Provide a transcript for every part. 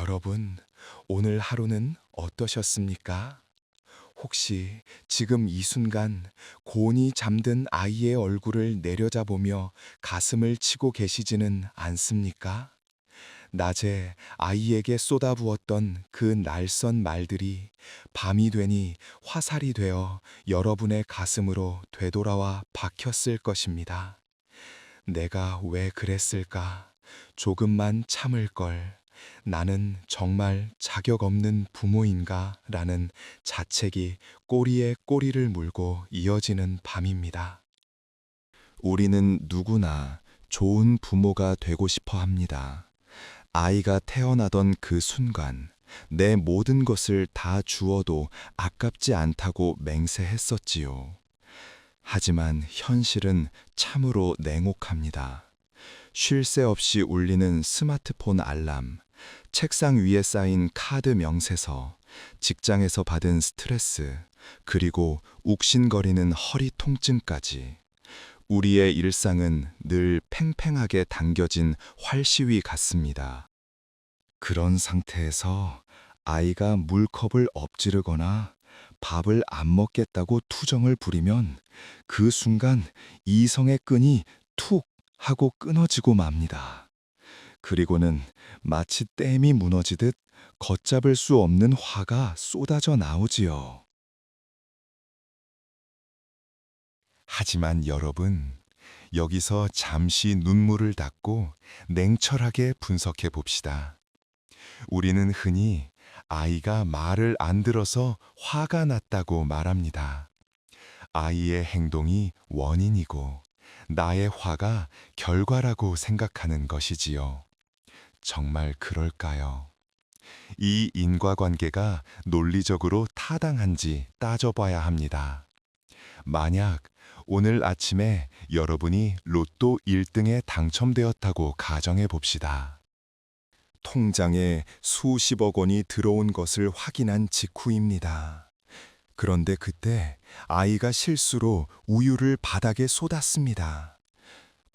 여러분, 오늘 하루는 어떠셨습니까? 혹시 지금 이 순간 곤히 잠든 아이의 얼굴을 내려다보며 가슴을 치고 계시지는 않습니까? 낮에 아이에게 쏟아부었던 그 날선 말들이 밤이 되니 화살이 되어 여러분의 가슴으로 되돌아와 박혔을 것입니다. 내가 왜 그랬을까? 조금만 참을 걸. 나는 정말 자격 없는 부모인가? 라는 자책이 꼬리에 꼬리를 물고 이어지는 밤입니다. 우리는 누구나 좋은 부모가 되고 싶어 합니다. 아이가 태어나던 그 순간, 내 모든 것을 다 주어도 아깝지 않다고 맹세했었지요. 하지만 현실은 참으로 냉혹합니다. 쉴 새 없이 울리는 스마트폰 알람, 책상 위에 쌓인 카드 명세서, 직장에서 받은 스트레스, 그리고 욱신거리는 허리 통증까지. 우리의 일상은 늘 팽팽하게 당겨진 활시위 같습니다. 그런 상태에서 아이가 물컵을 엎지르거나 밥을 안 먹겠다고 투정을 부리면 그 순간 이성의 끈이 툭 하고 끊어지고 맙니다. 그리고는 마치 댐이 무너지듯 걷잡을 수 없는 화가 쏟아져 나오지요. 하지만 여러분, 여기서 잠시 눈물을 닦고 냉철하게 분석해 봅시다. 우리는 흔히 아이가 말을 안 들어서 화가 났다고 말합니다. 아이의 행동이 원인이고 나의 화가 결과라고 생각하는 것이지요. 정말 그럴까요? 이 인과관계가 논리적으로 타당한지 따져봐야 합니다. 만약 오늘 아침에 여러분이 로또 1등에 당첨되었다고 가정해 봅시다. 통장에 수십억 원이 들어온 것을 확인한 직후입니다. 그런데 그때 아이가 실수로 우유를 바닥에 쏟았습니다.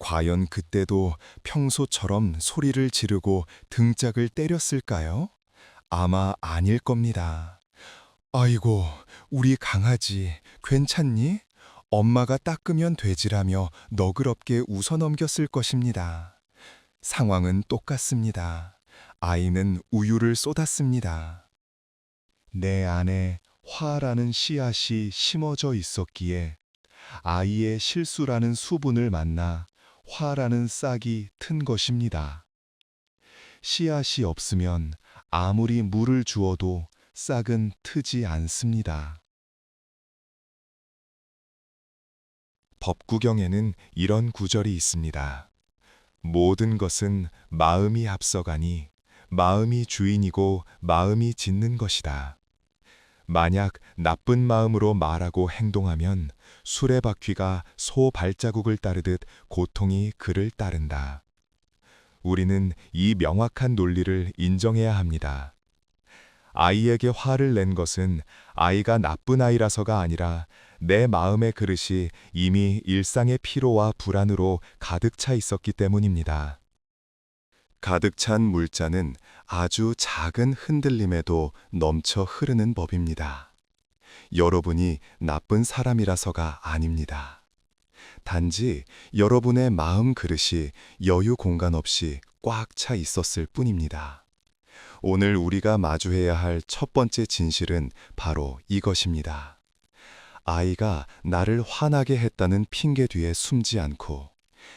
과연 그때도 평소처럼 소리를 지르고 등짝을 때렸을까요? 아마 아닐 겁니다. 아이고, 우리 강아지, 괜찮니? 엄마가 닦으면 되지라며 너그럽게 웃어넘겼을 것입니다. 상황은 똑같습니다. 아이는 우유를 쏟았습니다. 내 안에 화라는 씨앗이 심어져 있었기에 아이의 실수라는 수분을 만나 화라는 싹이 튼 것입니다. 씨앗이 없으면 아무리 물을 주어도 싹은 트지 않습니다. 법구경에는 이런 구절이 있습니다. 모든 것은 마음이 앞서가니 마음이 주인이고 마음이 짓는 것이다. 만약 나쁜 마음으로 말하고 행동하면 수레바퀴가 소 발자국을 따르듯 고통이 그를 따른다. 우리는 이 명확한 논리를 인정해야 합니다. 아이에게 화를 낸 것은 아이가 나쁜 아이라서가 아니라 내 마음의 그릇이 이미 일상의 피로와 불안으로 가득 차 있었기 때문입니다. 가득 찬 물잔은 아주 작은 흔들림에도 넘쳐 흐르는 법입니다. 여러분이 나쁜 사람이라서가 아닙니다. 단지 여러분의 마음 그릇이 여유 공간 없이 꽉 차 있었을 뿐입니다. 오늘 우리가 마주해야 할 첫 번째 진실은 바로 이것입니다. 아이가 나를 화나게 했다는 핑계 뒤에 숨지 않고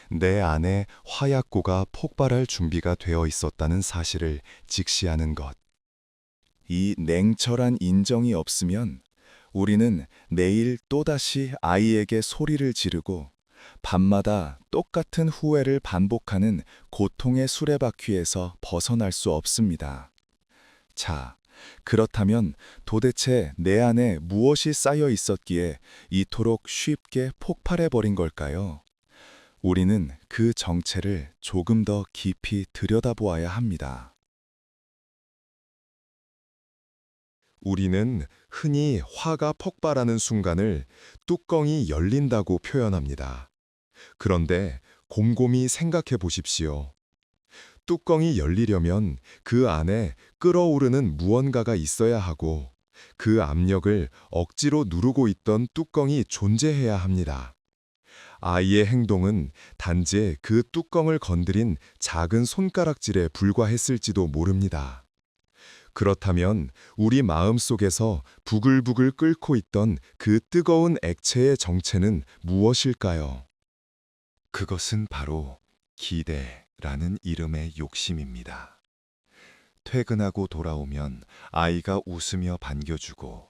내 안에 화약고가 폭발할 준비가 되어 있었다는 사실을 직시하는 것. 이 냉철한 인정이 없으면 우리는 내일 또다시 아이에게 소리를 지르고 밤마다 똑같은 후회를 반복하는 고통의 수레바퀴에서 벗어날 수 없습니다. 자, 그렇다면 도대체 내 안에 무엇이 쌓여 있었기에 이토록 쉽게 폭발해버린 걸까요? 우리는 그 정체를 조금 더 깊이 들여다보아야 합니다. 우리는 흔히 화가 폭발하는 순간을 뚜껑이 열린다고 표현합니다. 그런데 곰곰이 생각해 보십시오. 뚜껑이 열리려면 그 안에 끓어오르는 무언가가 있어야 하고 그 압력을 억지로 누르고 있던 뚜껑이 존재해야 합니다. 아이의 행동은 단지 그 뚜껑을 건드린 작은 손가락질에 불과했을지도 모릅니다. 그렇다면 우리 마음 속에서 부글부글 끓고 있던 그 뜨거운 액체의 정체는 무엇일까요? 그것은 바로 기대라는 이름의 욕심입니다. 퇴근하고 돌아오면 아이가 웃으며 반겨주고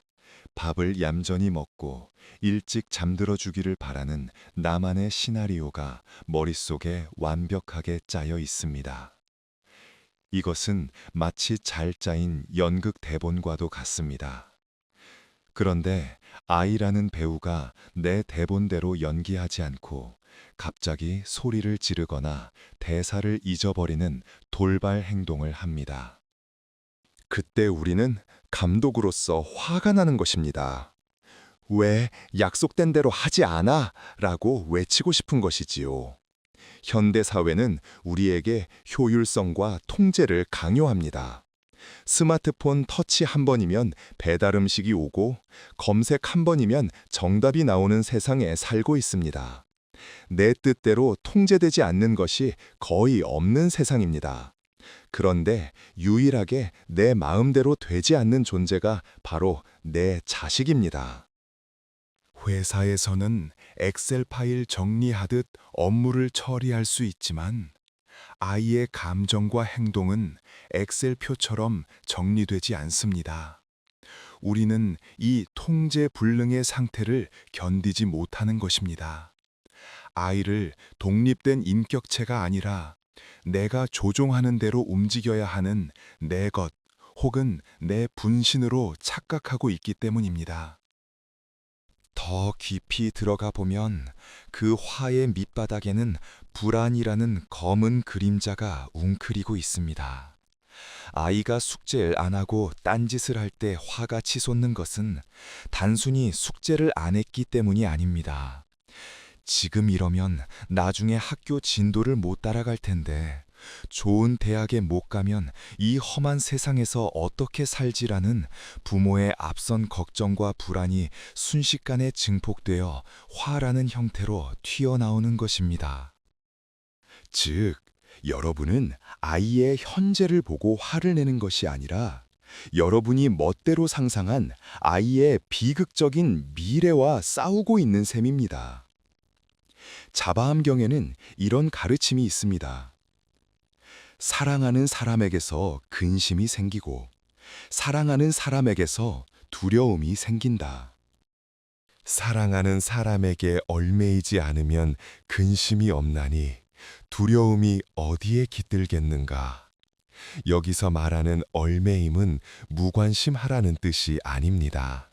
밥을 얌전히 먹고 일찍 잠들어 주기를 바라는 나만의 시나리오가 머릿속에 완벽하게 짜여 있습니다. 이것은 마치 잘 짜인 연극 대본과도 같습니다. 그런데 아이라는 배우가 내 대본대로 연기하지 않고 갑자기 소리를 지르거나 대사를 잊어버리는 돌발 행동을 합니다. 그때 우리는 감독으로서 화가 나는 것입니다. 왜 약속된 대로 하지 않아? 라고 외치고 싶은 것이지요. 현대 사회는 우리에게 효율성과 통제를 강요합니다. 스마트폰 터치 한 번이면 배달 음식이 오고 검색 한 번이면 정답이 나오는 세상에 살고 있습니다. 내 뜻대로 통제되지 않는 것이 거의 없는 세상입니다. 그런데 유일하게 내 마음대로 되지 않는 존재가 바로 내 자식입니다. 회사에서는 엑셀 파일 정리하듯 업무를 처리할 수 있지만 아이의 감정과 행동은 엑셀표처럼 정리되지 않습니다. 우리는 이 통제 불능의 상태를 견디지 못하는 것입니다. 아이를 독립된 인격체가 아니라 내가 조종하는 대로 움직여야 하는 내 것 혹은 내 분신으로 착각하고 있기 때문입니다. 더 깊이 들어가 보면 그 화의 밑바닥에는 불안이라는 검은 그림자가 웅크리고 있습니다. 아이가 숙제를 안 하고 딴짓을 할 때 화가 치솟는 것은 단순히 숙제를 안 했기 때문이 아닙니다. 지금 이러면 나중에 학교 진도를 못 따라갈 텐데, 좋은 대학에 못 가면 이 험한 세상에서 어떻게 살지라는 부모의 앞선 걱정과 불안이 순식간에 증폭되어 화라는 형태로 튀어나오는 것입니다. 즉, 여러분은 아이의 현재를 보고 화를 내는 것이 아니라 여러분이 멋대로 상상한 아이의 비극적인 미래와 싸우고 있는 셈입니다. 자바암경에는 이런 가르침이 있습니다. 사랑하는 사람에게서 근심이 생기고 사랑하는 사람에게서 두려움이 생긴다. 사랑하는 사람에게 얽매이지 않으면 근심이 없나니 두려움이 어디에 깃들겠는가. 여기서 말하는 얽매임은 무관심하라는 뜻이 아닙니다.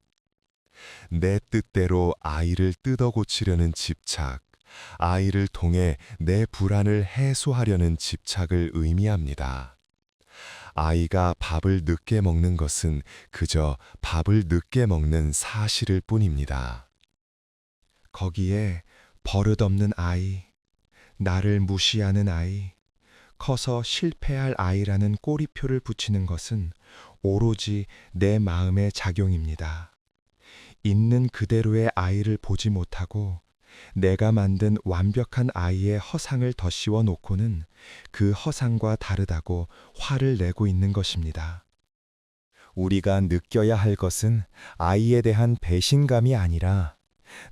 내 뜻대로 아이를 뜯어 고치려는 집착, 아이를 통해 내 불안을 해소하려는 집착을 의미합니다. 아이가 밥을 늦게 먹는 것은 그저 밥을 늦게 먹는 사실일 뿐입니다. 거기에 버릇없는 아이, 나를 무시하는 아이, 커서 실패할 아이라는 꼬리표를 붙이는 것은 오로지 내 마음의 작용입니다. 있는 그대로의 아이를 보지 못하고 내가 만든 완벽한 아이의 허상을 덧씌워 놓고는 그 허상과 다르다고 화를 내고 있는 것입니다. 우리가 느껴야 할 것은 아이에 대한 배신감이 아니라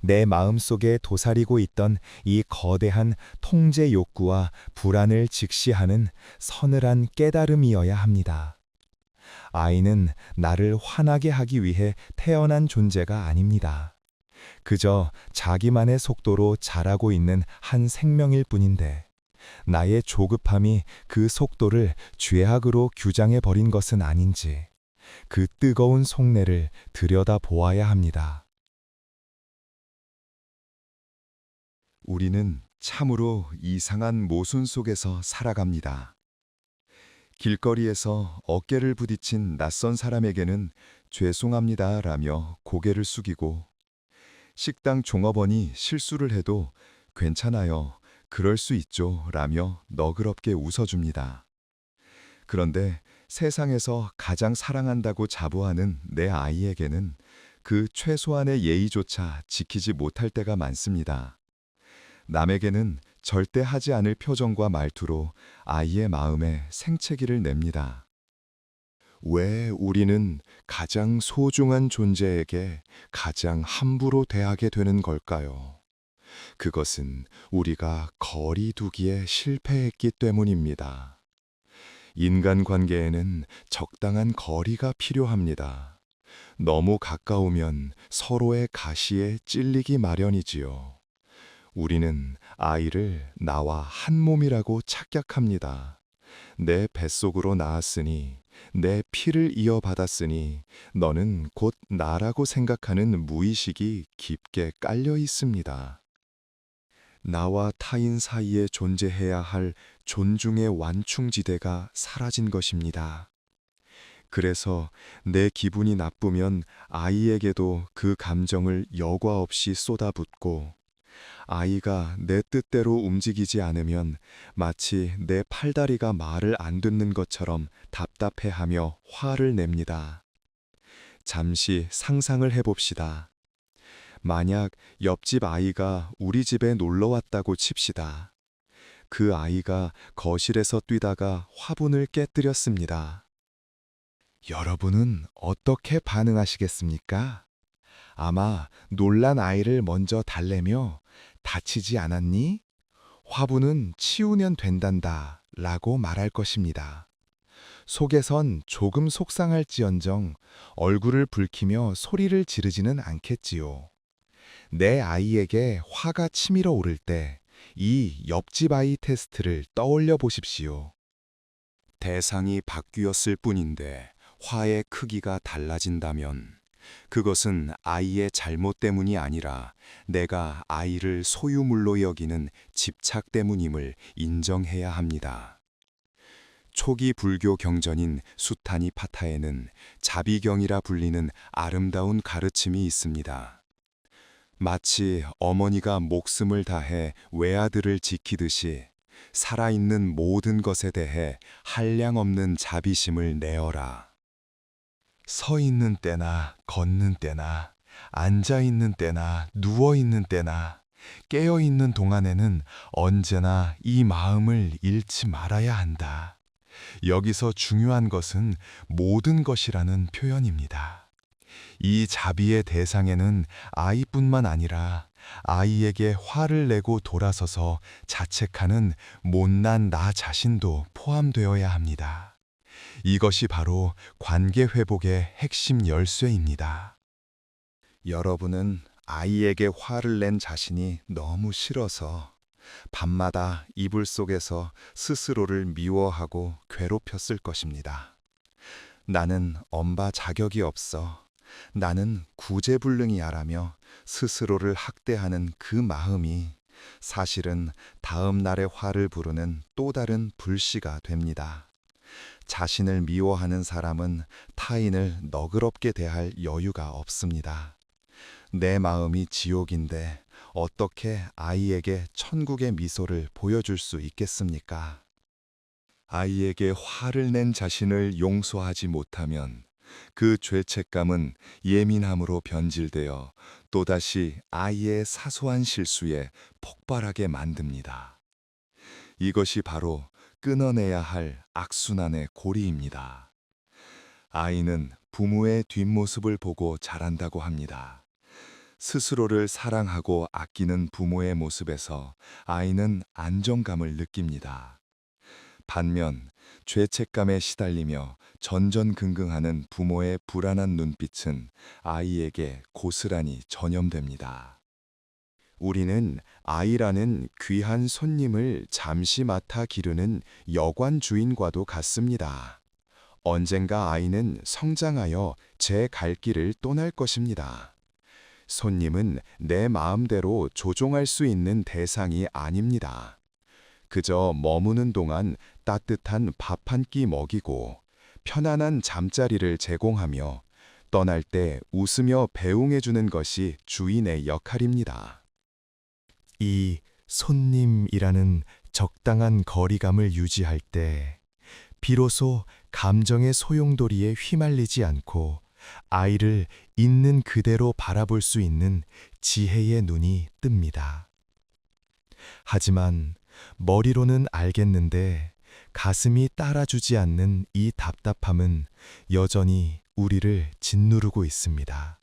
내 마음속에 도사리고 있던 이 거대한 통제 욕구와 불안을 직시하는 서늘한 깨달음이어야 합니다. 아이는 나를 화나게 하기 위해 태어난 존재가 아닙니다. 그저 자기만의 속도로 자라고 있는 한 생명일 뿐인데 나의 조급함이 그 속도를 죄악으로 규장해 버린 것은 아닌지 그 뜨거운 속내를 들여다 보아야 합니다. 우리는 참으로 이상한 모순 속에서 살아갑니다. 길거리에서 어깨를 부딪힌 낯선 사람에게는 죄송합니다라며 고개를 숙이고 식당 종업원이 실수를 해도 괜찮아요, 그럴 수 있죠 라며 너그럽게 웃어줍니다. 그런데 세상에서 가장 사랑한다고 자부하는 내 아이에게는 그 최소한의 예의조차 지키지 못할 때가 많습니다. 남에게는 절대 하지 않을 표정과 말투로 아이의 마음에 생채기를 냅니다. 왜 우리는 가장 소중한 존재에게 가장 함부로 대하게 되는 걸까요? 그것은 우리가 거리 두기에 실패했기 때문입니다. 인간관계에는 적당한 거리가 필요합니다. 너무 가까우면 서로의 가시에 찔리기 마련이지요. 우리는 아이를 나와 한 몸이라고 착각합니다. 내 뱃속으로 나았으니, 내 피를 이어받았으니 너는 곧 나라고 생각하는 무의식이 깊게 깔려 있습니다. 나와 타인 사이에 존재해야 할 존중의 완충지대가 사라진 것입니다. 그래서 내 기분이 나쁘면 아이에게도 그 감정을 여과 없이 쏟아붓고, 아이가 내 뜻대로 움직이지 않으면 마치 내 팔다리가 말을 안 듣는 것처럼 답답해하며 화를 냅니다. 잠시 상상을 해봅시다. 만약 옆집 아이가 우리 집에 놀러 왔다고 칩시다. 그 아이가 거실에서 뛰다가 화분을 깨뜨렸습니다. 여러분은 어떻게 반응하시겠습니까? 아마 놀란 아이를 먼저 달래며 다치지 않았니? 화분은 치우면 된단다 라고 말할 것입니다. 속에선 조금 속상할지언정 얼굴을 붉히며 소리를 지르지는 않겠지요. 내 아이에게 화가 치밀어 오를 때 이 옆집 아이 테스트를 떠올려 보십시오. 대상이 바뀌었을 뿐인데 화의 크기가 달라진다면 그것은 아이의 잘못 때문이 아니라 내가 아이를 소유물로 여기는 집착 때문임을 인정해야 합니다. 초기 불교 경전인 수타니 파타에는 자비경이라 불리는 아름다운 가르침이 있습니다. 마치 어머니가 목숨을 다해 외아들을 지키듯이 살아있는 모든 것에 대해 한량없는 자비심을 내어라. 서 있는 때나 걷는 때나 앉아 있는 때나 누워 있는 때나 깨어 있는 동안에는 언제나 이 마음을 잃지 말아야 한다. 여기서 중요한 것은 모든 것이라는 표현입니다. 이 자비의 대상에는 아이뿐만 아니라 아이에게 화를 내고 돌아서서 자책하는 못난 나 자신도 포함되어야 합니다. 이것이 바로 관계 회복의 핵심 열쇠입니다. 여러분은 아이에게 화를 낸 자신이 너무 싫어서 밤마다 이불 속에서 스스로를 미워하고 괴롭혔을 것입니다. 나는 엄마 자격이 없어. 나는 구제불능이야라며 스스로를 학대하는 그 마음이 사실은 다음 날의 화를 부르는 또 다른 불씨가 됩니다. 자신을 미워하는 사람은 타인을 너그럽게 대할 여유가 없습니다. 내 마음이 지옥인데 어떻게 아이에게 천국의 미소를 보여줄 수 있겠습니까? 아이에게 화를 낸 자신을 용서하지 못하면 그 죄책감은 예민함으로 변질되어 또다시 아이의 사소한 실수에 폭발하게 만듭니다. 이것이 바로 끊어내야 할 악순환의 고리입니다. 아이는 부모의 뒷모습을 보고 자란다고 합니다. 스스로를 사랑하고 아끼는 부모의 모습에서 아이는 안정감을 느낍니다. 반면 죄책감에 시달리며 전전긍긍하는 부모의 불안한 눈빛은 아이에게 고스란히 전염됩니다. 우리는 아이라는 귀한 손님을 잠시 맡아 기르는 여관 주인과도 같습니다. 언젠가 아이는 성장하여 제 갈 길을 떠날 것입니다. 손님은 내 마음대로 조종할 수 있는 대상이 아닙니다. 그저 머무는 동안 따뜻한 밥 한 끼 먹이고 편안한 잠자리를 제공하며 떠날 때 웃으며 배웅해주는 것이 주인의 역할입니다. 이 손님이라는 적당한 거리감을 유지할 때 비로소 감정의 소용돌이에 휘말리지 않고 아이를 있는 그대로 바라볼 수 있는 지혜의 눈이 뜹니다. 하지만 머리로는 알겠는데 가슴이 따라주지 않는 이 답답함은 여전히 우리를 짓누르고 있습니다.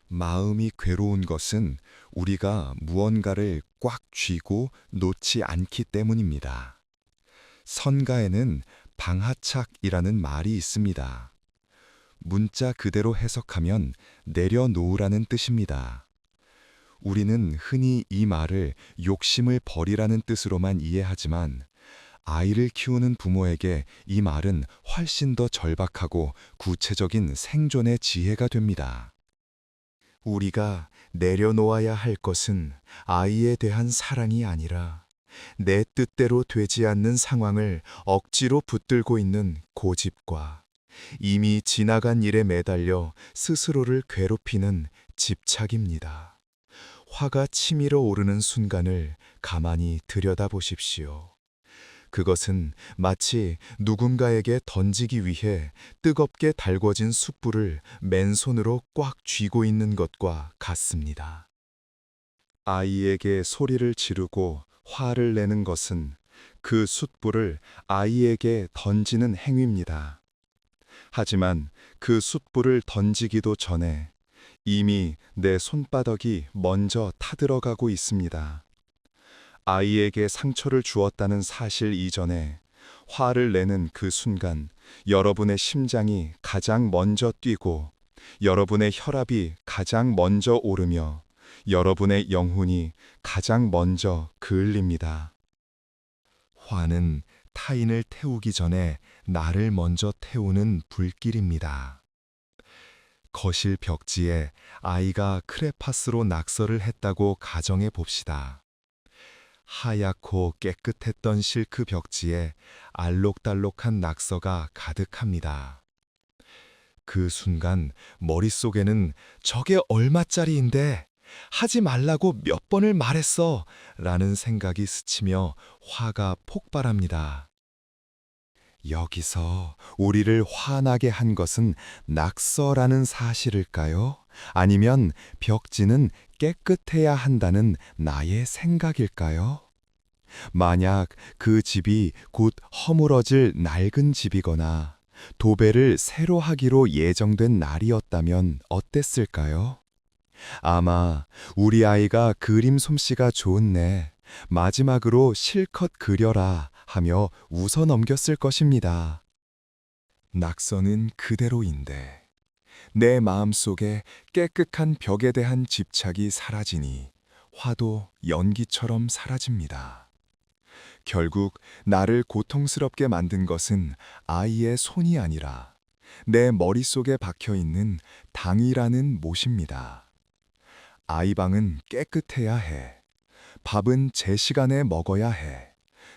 마음이 괴로운 것은 우리가 무언가를 꽉 쥐고 놓지 않기 때문입니다. 선가에는 방하착이라는 말이 있습니다. 문자 그대로 해석하면 내려놓으라는 뜻입니다. 우리는 흔히 이 말을 욕심을 버리라는 뜻으로만 이해하지만 아이를 키우는 부모에게 이 말은 훨씬 더 절박하고 구체적인 생존의 지혜가 됩니다. 우리가 내려놓아야 할 것은 아이에 대한 사랑이 아니라 내 뜻대로 되지 않는 상황을 억지로 붙들고 있는 고집과 이미 지나간 일에 매달려 스스로를 괴롭히는 집착입니다. 화가 치밀어 오르는 순간을 가만히 들여다보십시오. 그것은 마치 누군가에게 던지기 위해 뜨겁게 달궈진 숯불을 맨손으로 꽉 쥐고 있는 것과 같습니다. 아이에게 소리를 지르고 화를 내는 것은 그 숯불을 아이에게 던지는 행위입니다. 하지만 그 숯불을 던지기도 전에 이미 내 손바닥이 먼저 타들어가고 있습니다. 아이에게 상처를 주었다는 사실 이전에 화를 내는 그 순간 여러분의 심장이 가장 먼저 뛰고 여러분의 혈압이 가장 먼저 오르며 여러분의 영혼이 가장 먼저 그을립니다. 화는 타인을 태우기 전에 나를 먼저 태우는 불길입니다. 거실 벽지에 아이가 크레파스로 낙서를 했다고 가정해 봅시다. 하얗고 깨끗했던 실크 벽지에 알록달록한 낙서가 가득합니다. 그 순간 머릿속에는 저게 얼마짜리인데 하지 말라고 몇 번을 말했어 라는 생각이 스치며 화가 폭발합니다. 여기서 우리를 화나게 한 것은 낙서라는 사실일까요? 아니면 벽지는 깨끗해야 한다는 나의 생각일까요? 만약 그 집이 곧 허물어질 낡은 집이거나 도배를 새로 하기로 예정된 날이었다면 어땠을까요? 아마 우리 아이가 그림 솜씨가 좋네. 마지막으로 실컷 그려라 하며 웃어 넘겼을 것입니다. 낙서는 그대로인데 내 마음속에 깨끗한 벽에 대한 집착이 사라지니 화도 연기처럼 사라집니다. 결국 나를 고통스럽게 만든 것은 아이의 손이 아니라 내 머릿속에 박혀있는 당이라는 못입니다. 아이 방은 깨끗해야 해. 밥은 제 시간에 먹어야 해.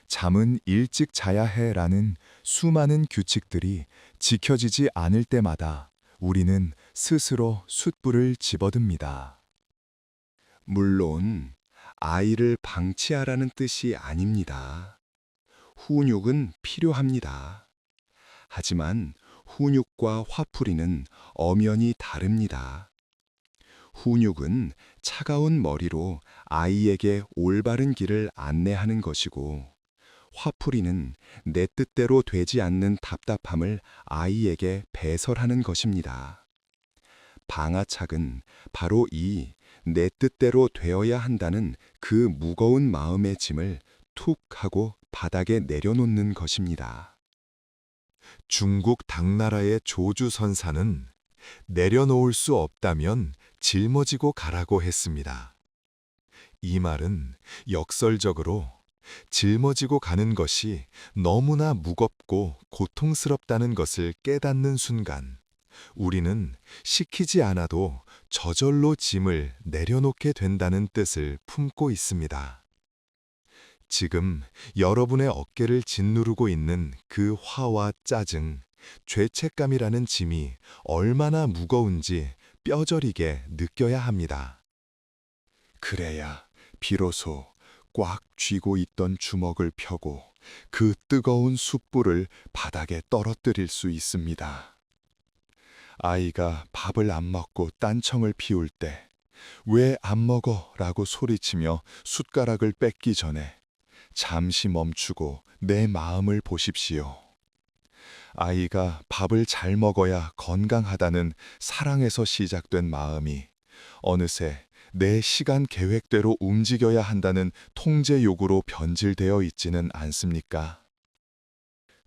잠은 일찍 자야 해 라는 수많은 규칙들이 지켜지지 않을 때마다 우리는 스스로 숯불을 집어듭니다. 물론 아이를 방치하라는 뜻이 아닙니다. 훈육은 필요합니다. 하지만 훈육과 화풀이는 엄연히 다릅니다. 훈육은 차가운 머리로 아이에게 올바른 길을 안내하는 것이고, 화풀이는 내 뜻대로 되지 않는 답답함을 아이에게 배설하는 것입니다. 방아착은 바로 이 내 뜻대로 되어야 한다는 그 무거운 마음의 짐을 툭 하고 바닥에 내려놓는 것입니다. 중국 당나라의 조주 선사는 내려놓을 수 없다면 짊어지고 가라고 했습니다. 이 말은 역설적으로 짊어지고 가는 것이 너무나 무겁고 고통스럽다는 것을 깨닫는 순간 우리는 시키지 않아도 저절로 짐을 내려놓게 된다는 뜻을 품고 있습니다. 지금 여러분의 어깨를 짓누르고 있는 그 화와 짜증, 죄책감이라는 짐이 얼마나 무거운지 뼈저리게 느껴야 합니다. 그래야 비로소 꽉 쥐고 있던 주먹을 펴고 그 뜨거운 숯불을 바닥에 떨어뜨릴 수 있습니다. 아이가 밥을 안 먹고 딴청을 피울 때 왜 안 먹어? 라고 소리치며 숟가락을 뺏기 전에 잠시 멈추고 내 마음을 보십시오. 아이가 밥을 잘 먹어야 건강하다는 사랑에서 시작된 마음이 어느새 내 시간 계획대로 움직여야 한다는 통제욕으로 변질되어 있지는 않습니까?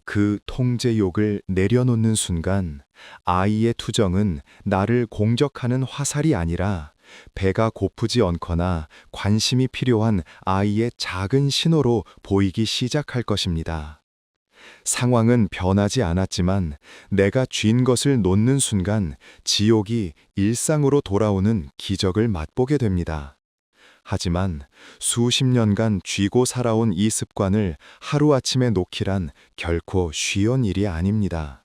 그 통제욕을 내려놓는 순간 아이의 투정은 나를 공격하는 화살이 아니라 배가 고프지 않거나 관심이 필요한 아이의 작은 신호로 보이기 시작할 것입니다. 상황은 변하지 않았지만 내가 쥔 것을 놓는 순간 지옥이 일상으로 돌아오는 기적을 맛보게 됩니다. 하지만 수십 년간 쥐고 살아온 이 습관을 하루아침에 놓기란 결코 쉬운 일이 아닙니다.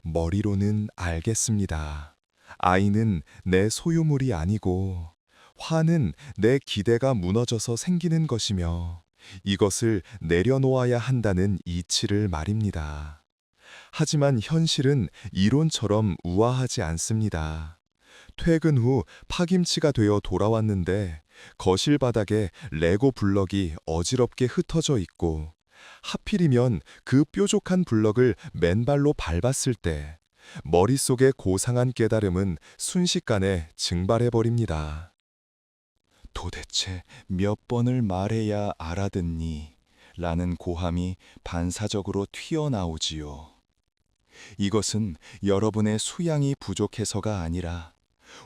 머리로는 알겠습니다. 아이는 내 소유물이 아니고 화는 내 기대가 무너져서 생기는 것이며 이것을 내려놓아야 한다는 이치를 말입니다. 하지만 현실은 이론처럼 우아하지 않습니다. 퇴근 후 파김치가 되어 돌아왔는데 거실 바닥에 레고 블럭이 어지럽게 흩어져 있고 하필이면 그 뾰족한 블럭을 맨발로 밟았을 때 머릿속의 고상한 깨달음은 순식간에 증발해버립니다. 도대체 몇 번을 말해야 알아듣니? 라는 고함이 반사적으로 튀어나오지요. 이것은 여러분의 수양이 부족해서가 아니라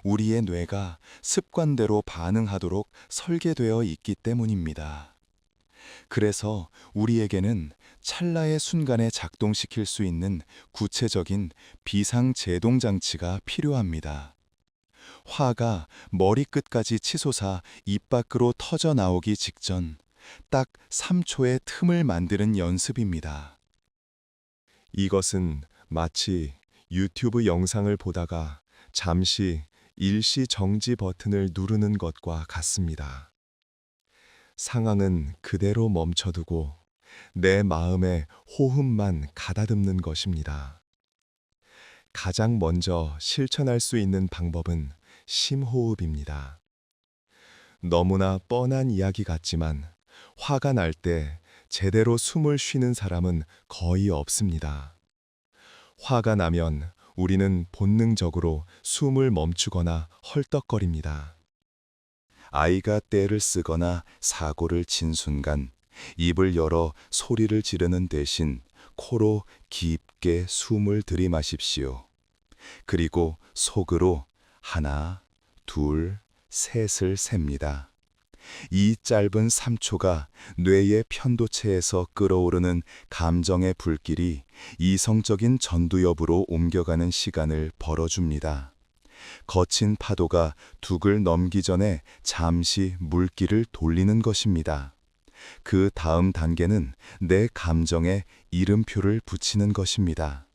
우리의 뇌가 습관대로 반응하도록 설계되어 있기 때문입니다. 그래서 우리에게는 찰나의 순간에 작동시킬 수 있는 구체적인 비상제동장치가 필요합니다. 화가 머리끝까지 치솟아 입 밖으로 터져 나오기 직전 딱 3초의 틈을 만드는 연습입니다. 이것은 마치 유튜브 영상을 보다가 잠시 일시 정지 버튼을 누르는 것과 같습니다. 상황은 그대로 멈춰두고 내 마음의 호흡만 가다듬는 것입니다. 가장 먼저 실천할 수 있는 방법은 심호흡입니다. 너무나 뻔한 이야기 같지만 화가 날 때 제대로 숨을 쉬는 사람은 거의 없습니다. 화가 나면 우리는 본능적으로 숨을 멈추거나 헐떡거립니다. 아이가 떼를 쓰거나 사고를 친 순간 입을 열어 소리를 지르는 대신 코로 깊게 숨을 들이마십시오. 그리고 속으로 하나, 둘, 셋을 셉니다. 이 짧은 3초가 뇌의 편도체에서 끓어오르는 감정의 불길이 이성적인 전두엽으로 옮겨가는 시간을 벌어줍니다. 거친 파도가 둑을 넘기 전에 잠시 물길을 돌리는 것입니다. 그 다음 단계는 내 감정에 이름표를 붙이는 것입니다.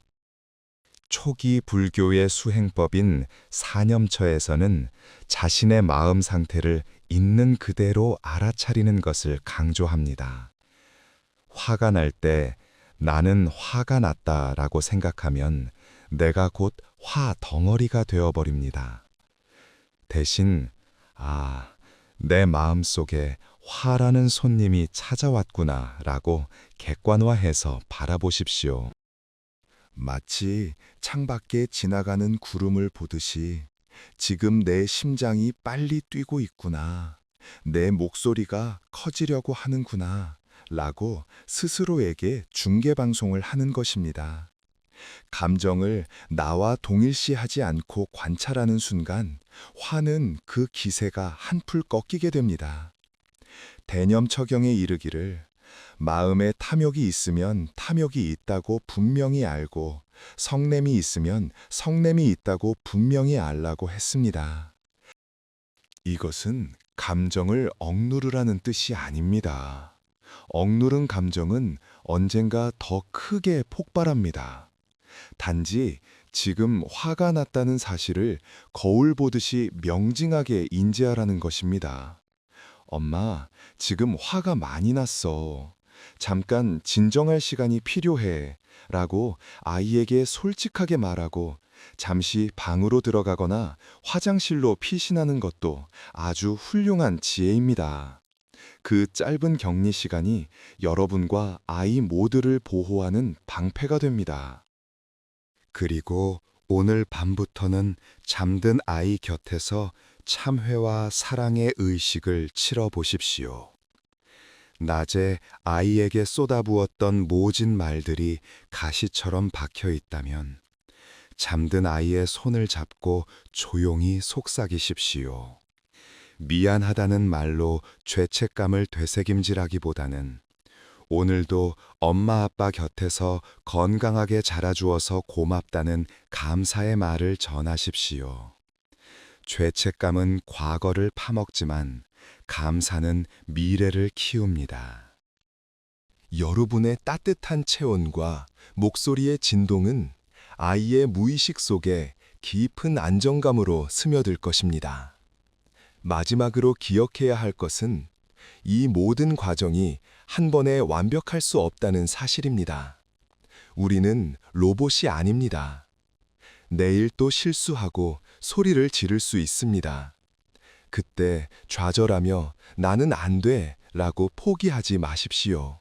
초기 불교의 수행법인 사념처에서는 자신의 마음 상태를 있는 그대로 알아차리는 것을 강조합니다. 화가 날 때 나는 화가 났다라고 생각하면 내가 곧 화 덩어리가 되어버립니다. 대신 내 마음속에 화라는 손님이 찾아왔구나 라고 객관화해서 바라보십시오. 마치 창밖에 지나가는 구름을 보듯이 지금 내 심장이 빨리 뛰고 있구나, 내 목소리가 커지려고 하는구나 라고 스스로에게 중계방송을 하는 것입니다. 감정을 나와 동일시하지 않고 관찰하는 순간 화는 그 기세가 한풀 꺾이게 됩니다. 대념처경에 이르기를 마음에 탐욕이 있으면 탐욕이 있다고 분명히 알고 성냄이 있으면 성냄이 있다고 분명히 알라고 했습니다. 이것은 감정을 억누르라는 뜻이 아닙니다. 억누른 감정은 언젠가 더 크게 폭발합니다. 단지 지금 화가 났다는 사실을 거울 보듯이 명징하게 인지하라는 것입니다. 엄마, 지금 화가 많이 났어. 잠깐 진정할 시간이 필요해. 라고 아이에게 솔직하게 말하고 잠시 방으로 들어가거나 화장실로 피신하는 것도 아주 훌륭한 지혜입니다. 그 짧은 격리 시간이 여러분과 아이 모두를 보호하는 방패가 됩니다. 그리고 오늘 밤부터는 잠든 아이 곁에서 참회와 사랑의 의식을 치러 보십시오. 낮에 아이에게 쏟아부었던 모진 말들이 가시처럼 박혀 있다면 잠든 아이의 손을 잡고 조용히 속삭이십시오. 미안하다는 말로 죄책감을 되새김질하기보다는 오늘도 엄마 아빠 곁에서 건강하게 자라주어서 고맙다는 감사의 말을 전하십시오. 죄책감은 과거를 파먹지만 감사는 미래를 키웁니다. 여러분의 따뜻한 체온과 목소리의 진동은 아이의 무의식 속에 깊은 안정감으로 스며들 것입니다. 마지막으로 기억해야 할 것은 이 모든 과정이 한 번에 완벽할 수 없다는 사실입니다. 우리는 로봇이 아닙니다. 내일 또 실수하고 소리를 지를 수 있습니다. 그때 좌절하며 나는 안 돼 라고 포기하지 마십시오.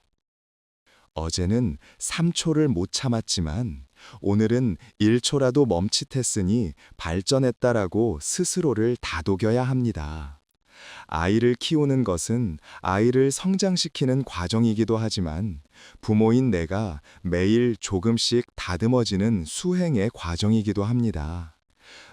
어제는 3초를 못 참았지만 오늘은 1초라도 멈칫했으니 발전했다라고 스스로를 다독여야 합니다. 아이를 키우는 것은 아이를 성장시키는 과정이기도 하지만 부모인 내가 매일 조금씩 다듬어지는 수행의 과정이기도 합니다.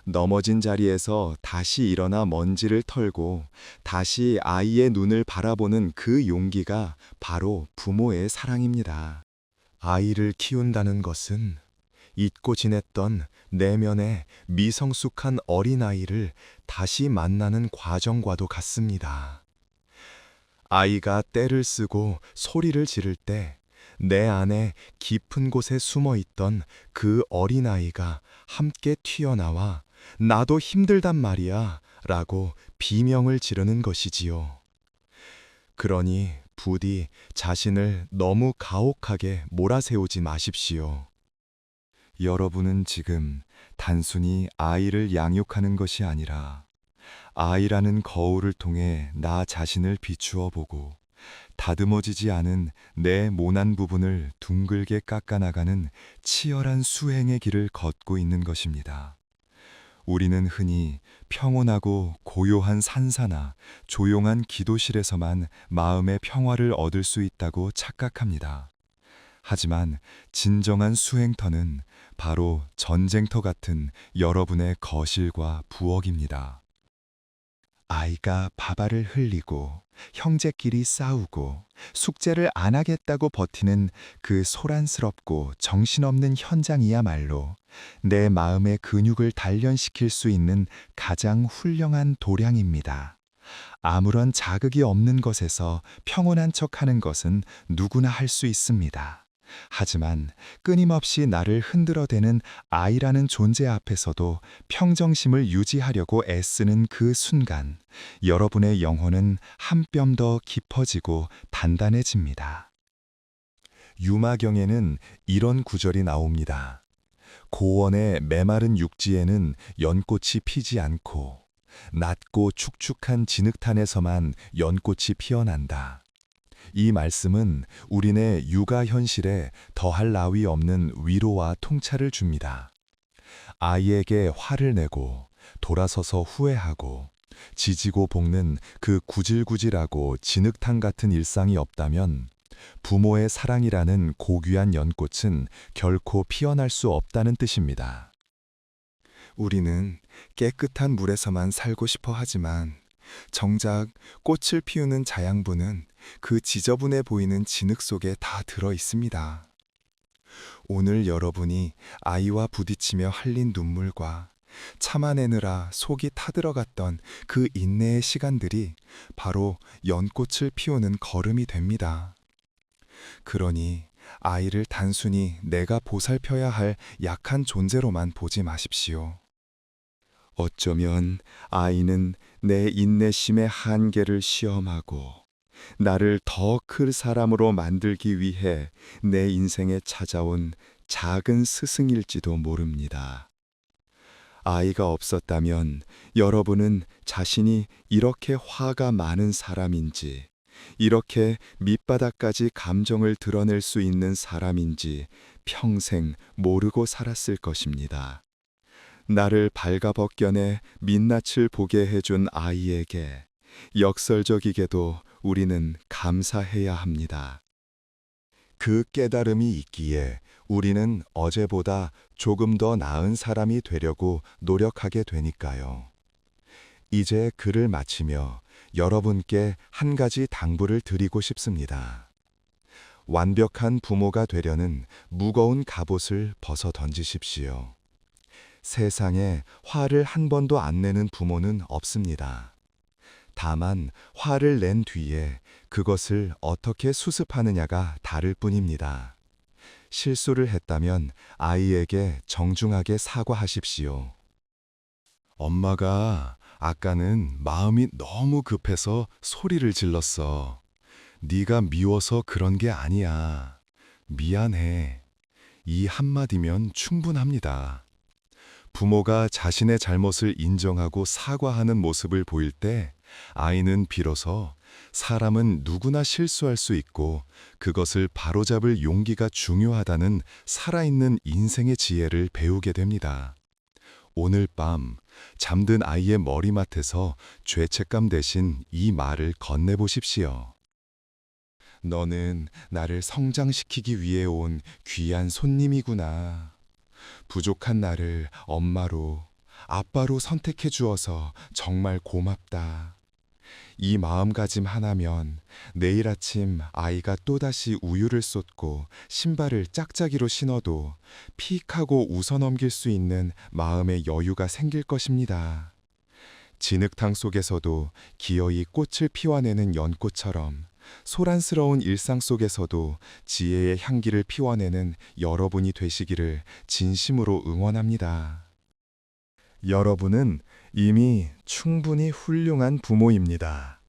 넘어진 자리에서 다시 일어나 먼지를 털고 다시 아이의 눈을 바라보는 그 용기가 바로 부모의 사랑입니다. 아이를 키운다는 것은 잊고 지냈던 내면의 미성숙한 어린아이를 다시 만나는 과정과도 같습니다. 아이가 떼를 쓰고 소리를 지를 때 내 안에 깊은 곳에 숨어 있던 그 어린아이가 함께 튀어나와 나도 힘들단 말이야 라고 비명을 지르는 것이지요. 그러니 부디 자신을 너무 가혹하게 몰아세우지 마십시오. 여러분은 지금 단순히 아이를 양육하는 것이 아니라 아이라는 거울을 통해 나 자신을 비추어 보고 다듬어지지 않은 내 모난 부분을 둥글게 깎아나가는 치열한 수행의 길을 걷고 있는 것입니다. 우리는 흔히 평온하고 고요한 산사나 조용한 기도실에서만 마음의 평화를 얻을 수 있다고 착각합니다. 하지만 진정한 수행터는 바로 전쟁터 같은 여러분의 거실과 부엌입니다. 아이가 밥알을 흘리고 형제끼리 싸우고 숙제를 안 하겠다고 버티는 그 소란스럽고 정신없는 현장이야말로 내 마음의 근육을 단련시킬 수 있는 가장 훌륭한 도량입니다. 아무런 자극이 없는 것에서 평온한 척하는 것은 누구나 할 수 있습니다. 하지만 끊임없이 나를 흔들어대는 아이라는 존재 앞에서도 평정심을 유지하려고 애쓰는 그 순간, 여러분의 영혼은 한 뼘 더 깊어지고 단단해집니다. 유마경에는 이런 구절이 나옵니다. 고원의 메마른 육지에는 연꽃이 피지 않고 낮고 축축한 진흙탄에서만 연꽃이 피어난다. 이 말씀은 우리네 육아 현실에 더할 나위 없는 위로와 통찰을 줍니다. 아이에게 화를 내고 돌아서서 후회하고 지지고 볶는 그 구질구질하고 진흙탕 같은 일상이 없다면 부모의 사랑이라는 고귀한 연꽃은 결코 피어날 수 없다는 뜻입니다. 우리는 깨끗한 물에서만 살고 싶어 하지만 정작 꽃을 피우는 자양분은 그 지저분해 보이는 진흙 속에 다 들어 있습니다. 오늘 여러분이 아이와 부딪히며 흘린 눈물과 참아내느라 속이 타들어갔던 그 인내의 시간들이 바로 연꽃을 피우는 걸음이 됩니다. 그러니 아이를 단순히 내가 보살펴야 할 약한 존재로만 보지 마십시오. 어쩌면 아이는 내 인내심의 한계를 시험하고 나를 더 클 사람으로 만들기 위해 내 인생에 찾아온 작은 스승일지도 모릅니다. 아이가 없었다면 여러분은 자신이 이렇게 화가 많은 사람인지, 이렇게 밑바닥까지 감정을 드러낼 수 있는 사람인지 평생 모르고 살았을 것입니다. 나를 발가벗겨내 민낯을 보게 해준 아이에게 역설적이게도 우리는 감사해야 합니다. 그 깨달음이 있기에 우리는 어제보다 조금 더 나은 사람이 되려고 노력하게 되니까요. 이제 글을 마치며 여러분께 한 가지 당부를 드리고 싶습니다. 완벽한 부모가 되려는 무거운 갑옷을 벗어 던지십시오. 세상에 화를 한 번도 안 내는 부모는 없습니다. 다만 화를 낸 뒤에 그것을 어떻게 수습하느냐가 다를 뿐입니다. 실수를 했다면 아이에게 정중하게 사과하십시오. 엄마가 아까는 마음이 너무 급해서 소리를 질렀어. 네가 미워서 그런 게 아니야. 미안해. 이 한마디면 충분합니다. 부모가 자신의 잘못을 인정하고 사과하는 모습을 보일 때 아이는 비로소 사람은 누구나 실수할 수 있고 그것을 바로잡을 용기가 중요하다는 살아있는 인생의 지혜를 배우게 됩니다. 오늘 밤 잠든 아이의 머리맡에서 죄책감 대신 이 말을 건네보십시오. 너는 나를 성장시키기 위해 온 귀한 손님이구나. 부족한 나를 엄마로, 아빠로 선택해 주어서 정말 고맙다. 이 마음가짐 하나면 내일 아침 아이가 또다시 우유를 쏟고 신발을 짝짝이로 신어도 픽 하고 웃어넘길 수 있는 마음의 여유가 생길 것입니다. 진흙탕 속에서도 기어이 꽃을 피워내는 연꽃처럼 소란스러운 일상 속에서도 지혜의 향기를 피워내는 여러분이 되시기를 진심으로 응원합니다. 여러분은 이미 충분히 훌륭한 부모입니다.